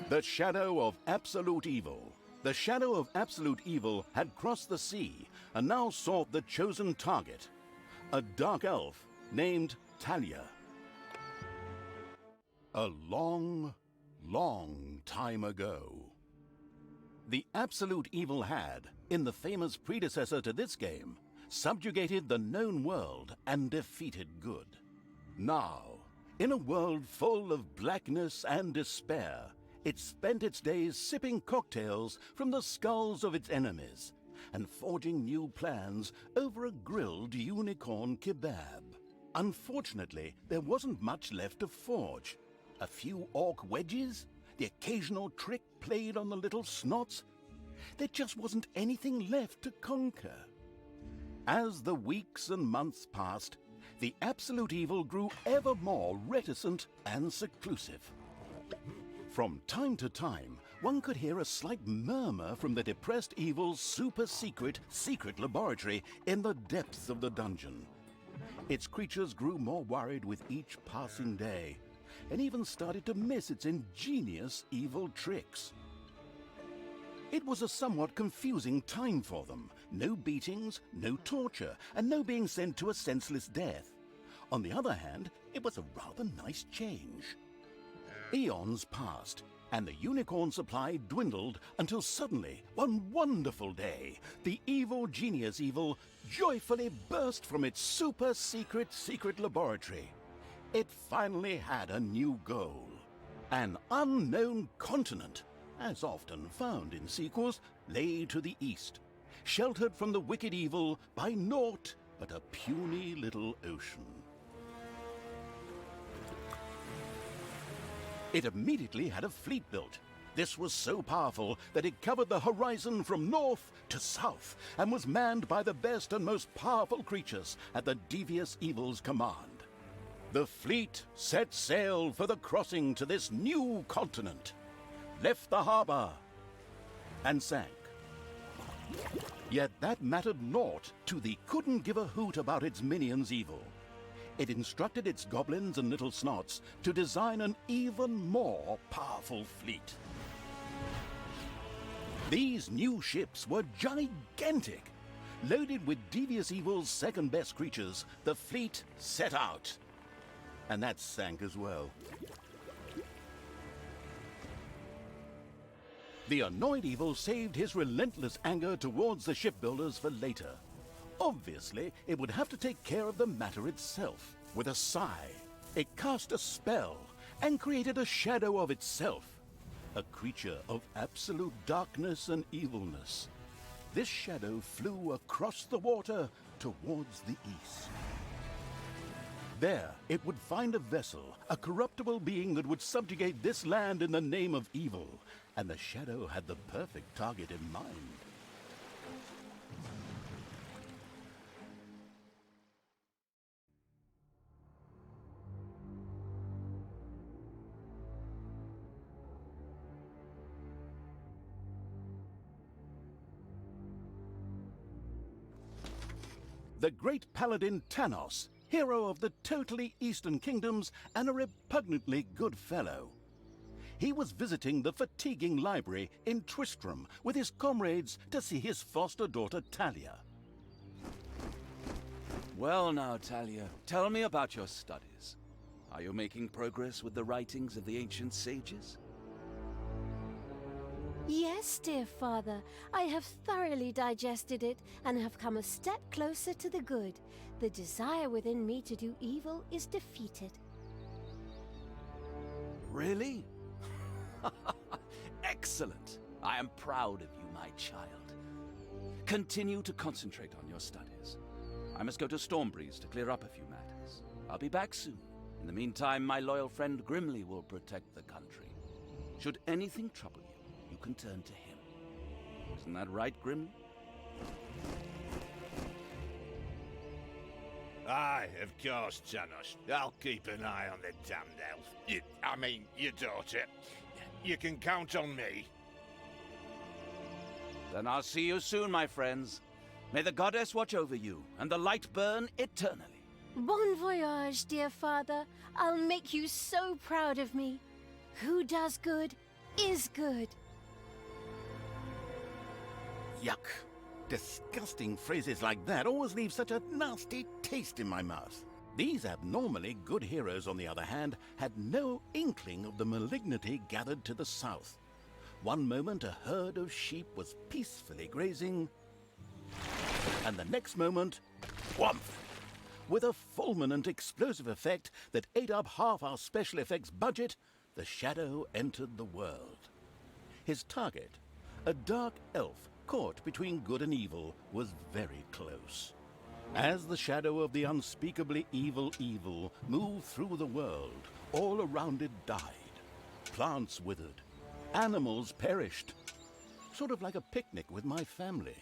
The shadow of absolute evil. The shadow of absolute evil had crossed the sea and now sought the chosen target, a dark elf named Thalya. A long, long time ago, the absolute evil had, in the famous predecessor to this game, subjugated the known world and defeated good. Now, in a world full of blackness and despair, it spent its days sipping cocktails from the skulls of its enemies and forging new plans over a grilled unicorn kebab. Unfortunately, there wasn't much left to forge. A few orc wedges, the occasional trick played on the little snots. There just wasn't anything left to conquer. As the weeks and months passed, the absolute evil grew ever more reticent and seclusive. From time to time, one could hear a slight murmur from the depressed evil's super-secret laboratory in the depths of the dungeon. Its creatures grew more worried with each passing day, and even started to miss its ingenious evil tricks. It was a somewhat confusing time for them. No beatings, no torture, and no being sent to a senseless death. On the other hand, it was a rather nice change. Eons passed, and the unicorn supply dwindled until suddenly, one wonderful day, the evil genius evil joyfully burst from its super-secret laboratory. It finally had a new goal. An unknown continent, as often found in sequels, lay to the east, sheltered from the wicked evil by naught but a puny little ocean. It immediately had a fleet built. This was so powerful that it covered the horizon from north to south and was manned by the best and most powerful creatures at the devious evil's command. The fleet set sail for the crossing to this new continent, left the harbor, and sank. Yet that mattered naught to the couldn't give a hoot about its minions' evil. It instructed its goblins and little snots to design an even more powerful fleet. These new ships were gigantic. Loaded with devious evil's second-best creatures, the fleet set out. And that sank as well. The annoyed evil saved his relentless anger towards the shipbuilders for later. Obviously, it would have to take care of the matter itself. With a sigh, it cast a spell and created a shadow of itself, a creature of absolute darkness and evilness. This shadow flew across the water towards the east. There, it would find a vessel, a corruptible being that would subjugate this land in the name of evil, and the shadow had the perfect target in mind. The great paladin Thanos, hero of the totally Eastern Kingdoms and a repugnantly good fellow. He was visiting the fatiguing library in Tristram with his comrades to see his foster daughter Thalya. Well now, Thalya, tell me about your studies. Are you making progress with the writings of the ancient sages? Yes, dear father, I have thoroughly digested it and have come a step closer to the good. The desire within me to do evil is defeated. Really? Excellent! I am proud of you, my child. Continue to concentrate on your studies. I must go to Stormbreeze to clear up a few matters. I'll be back soon. In the meantime, my loyal friend Grimly will protect the country. Should anything trouble you, you can turn to him. Isn't that right, Grimly? Aye, of course, Thanos. I'll keep an eye on the damned elf. I mean, your daughter. You can count on me. Then I'll see you soon, my friends. May the goddess watch over you, and the light burn eternally. Bon voyage, dear father. I'll make you so proud of me. Who does good is good. Yuck. Disgusting phrases like that always leave such a nasty taste in my mouth. These abnormally good heroes, on the other hand, had no inkling of the malignity gathered to the south. One moment a herd of sheep was peacefully grazing, and the next moment, whomp! With a fulminant explosive effect that ate up half our special effects budget, the Shadow entered the world. His target, a dark elf caught between good and evil, was very close. As the shadow of the unspeakably evil moved through the world, all around it died. Plants withered. Animals perished. Sort of like a picnic with my family.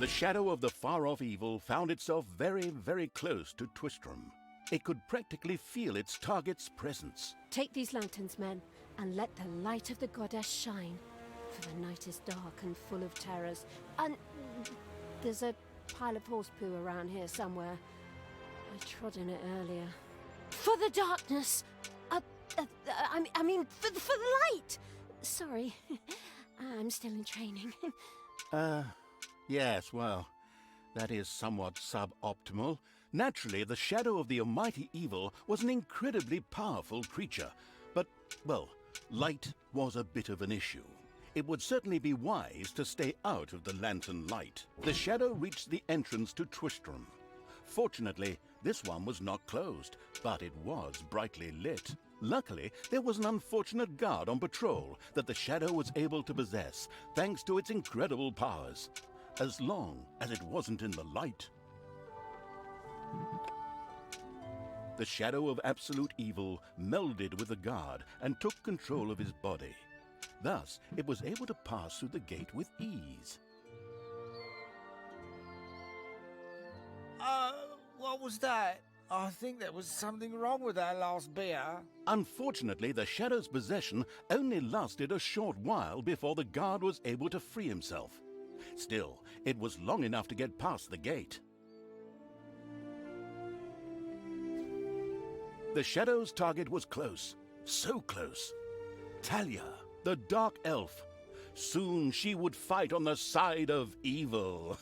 The shadow of the far-off evil found itself very, very close to Twistram. It could practically feel its target's presence. Take these lanterns, men, and let the light of the goddess shine. For the night is dark and full of terrors. And there's a pile of horse poo around here somewhere. I trod in it earlier. For the darkness! I mean, for the light! Sorry, I'm still in training. Yes, well, that is somewhat suboptimal. Naturally, the shadow of the almighty evil was an incredibly powerful creature. But, well, light was a bit of an issue. It would certainly be wise to stay out of the lantern light. The shadow reached the entrance to Twistram. Fortunately, this one was not closed, but it was brightly lit. Luckily, there was an unfortunate guard on patrol that the shadow was able to possess, thanks to its incredible powers. As long as it wasn't in the light. The shadow of absolute evil melded with the guard and took control of his body. Thus, it was able to pass through the gate with ease. What was that? I think there was something wrong with that last beer. Unfortunately, the shadow's possession only lasted a short while before the guard was able to free himself. Still, it was long enough to get past the gate. The shadow's target was close, so close. Thalya, the dark elf. Soon she would fight on the side of evil.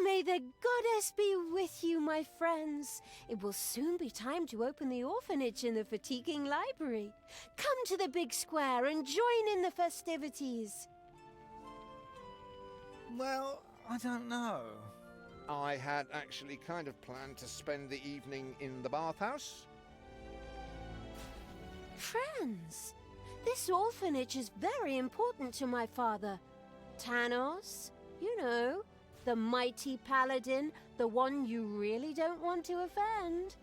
May the goddess be with you, my friends. It will soon be time to open the orphanage in the fatiguing library. Come to the big square and join in the festivities. Well, I don't know. I had actually kind of planned to spend the evening in the bathhouse. Friends, this orphanage is very important to my father. Tanos, you know, the mighty paladin, the one you really don't want to offend.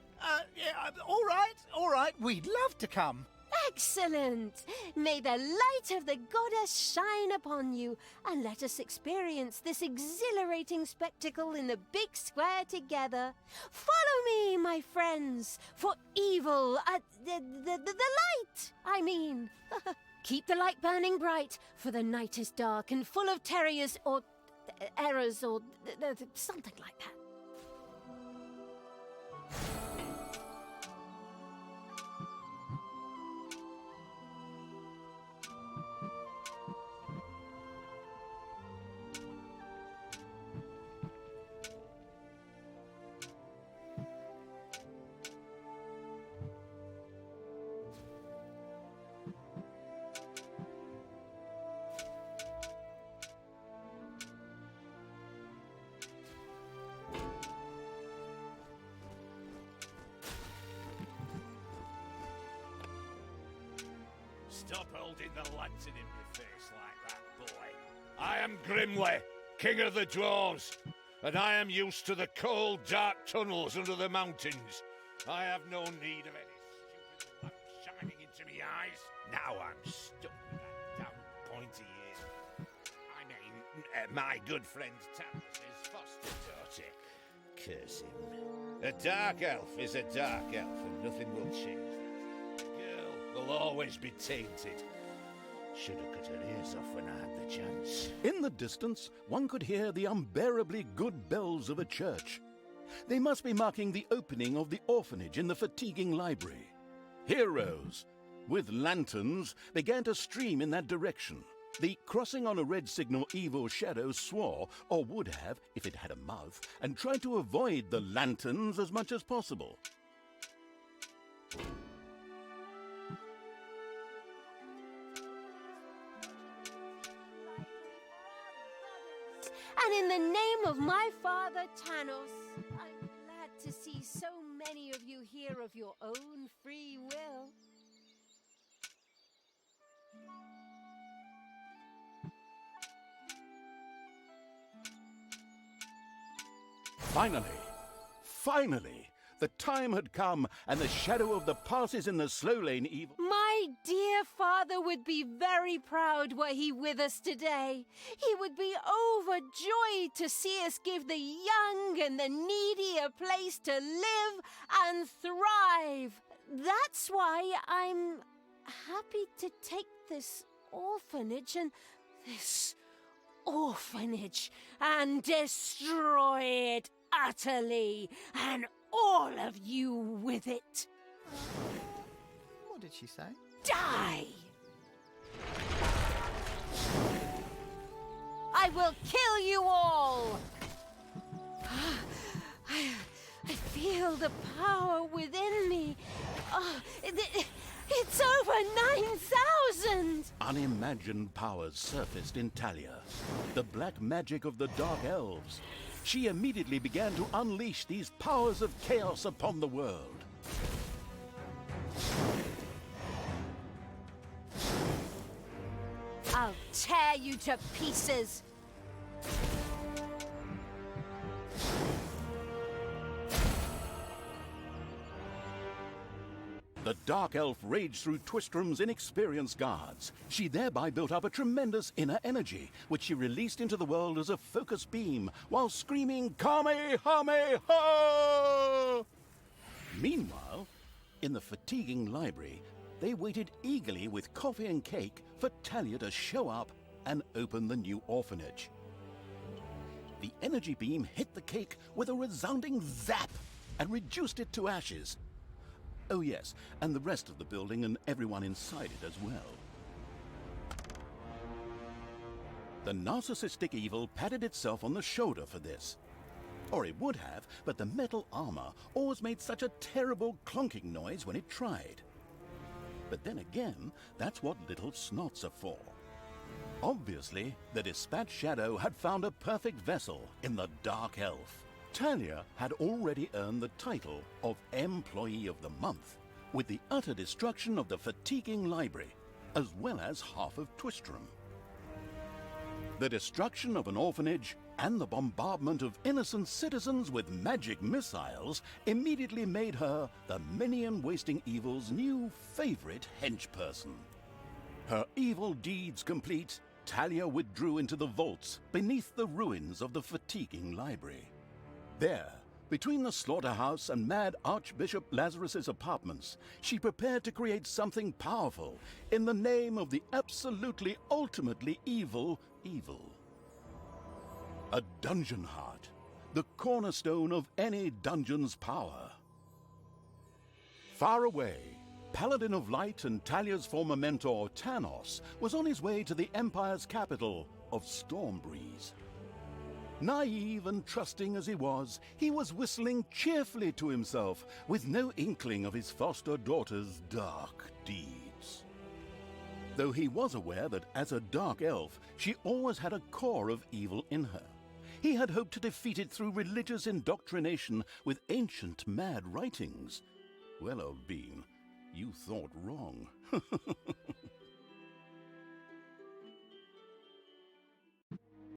Yeah, all right, we'd love to come. Excellent! May the light of the goddess shine upon you, and let us experience this exhilarating spectacle in the big square together. Follow me, my friends, for evil, the light, I mean. Keep the light burning bright, for the night is dark and full of terrors or errors or something like that. Stop holding the lantern in my face like that, boy. I am Grimly, king of the dwarves, and I am used to the cold, dark tunnels under the mountains. I have no need of any stupid lamp shining into me eyes. Now I'm stuck with that damn pointy ear. I mean, my good friend Thalya's foster daughter. Curse him. A dark elf is a dark elf, and nothing will change that. Will always be tainted. Should have cut her ears off when I had the chance. In the distance, one could hear the unbearably good bells of a church. They must be marking the opening of the orphanage in the fatiguing library. Heroes with lanterns began to stream in that direction. The crossing on a red signal evil shadow swore, or would have if it had a mouth, and tried to avoid the lanterns as much as possible. And in the name of my father Tanos, I'm glad to see so many of you here of your own free will. Finally, the time had come, and the shadow of the passes in the slow lane evil... My dear father would be very proud were he with us today. He would be overjoyed to see us give the young and the needy a place to live and thrive. That's why I'm happy to take this orphanage and destroy it utterly, and all of you with it. What did she say? Die! I will kill you all! I feel the power within me. It's over 9,000! Unimagined powers surfaced in Thalya. The black magic of the Dark Elves. She immediately began to unleash these powers of chaos upon the world. I'll tear you to pieces! The Dark Elf raged through Twistrom's inexperienced guards. She thereby built up a tremendous inner energy, which she released into the world as a focus beam, while screaming, Kamehameha! Meanwhile, in the fatiguing library, they waited eagerly with coffee and cake for Thalya to show up and open the new orphanage. The energy beam hit the cake with a resounding zap and reduced it to ashes. Oh yes, and the rest of the building and everyone inside it as well. The narcissistic evil patted itself on the shoulder for this. Or it would have, but the metal armor always made such a terrible clonking noise when it tried. But then again, that's what little snots are for. Obviously, the Dispatch Shadow had found a perfect vessel in the Dark Elf. Thalya had already earned the title of Employee of the Month, with the utter destruction of the fatiguing library, as well as half of Twistrom. The destruction of an orphanage and the bombardment of innocent citizens with magic missiles immediately made her the minion-wasting evil's new favorite henchperson. Her evil deeds complete, Thalya withdrew into the vaults beneath the ruins of the fatiguing library. There, between the slaughterhouse and Mad Archbishop Lazarus's apartments, she prepared to create something powerful in the name of the absolutely ultimately evil. A dungeon heart, the cornerstone of any dungeon's power. Far away, Paladin of Light and Thalya's former mentor, Tanos, was on his way to the Empire's capital of Stormbreeze. Naive and trusting as he was whistling cheerfully to himself, with no inkling of his foster daughter's dark deeds. Though he was aware that as a dark elf, she always had a core of evil in her. He had hoped to defeat it through religious indoctrination with ancient mad writings. Well, old bean, you thought wrong.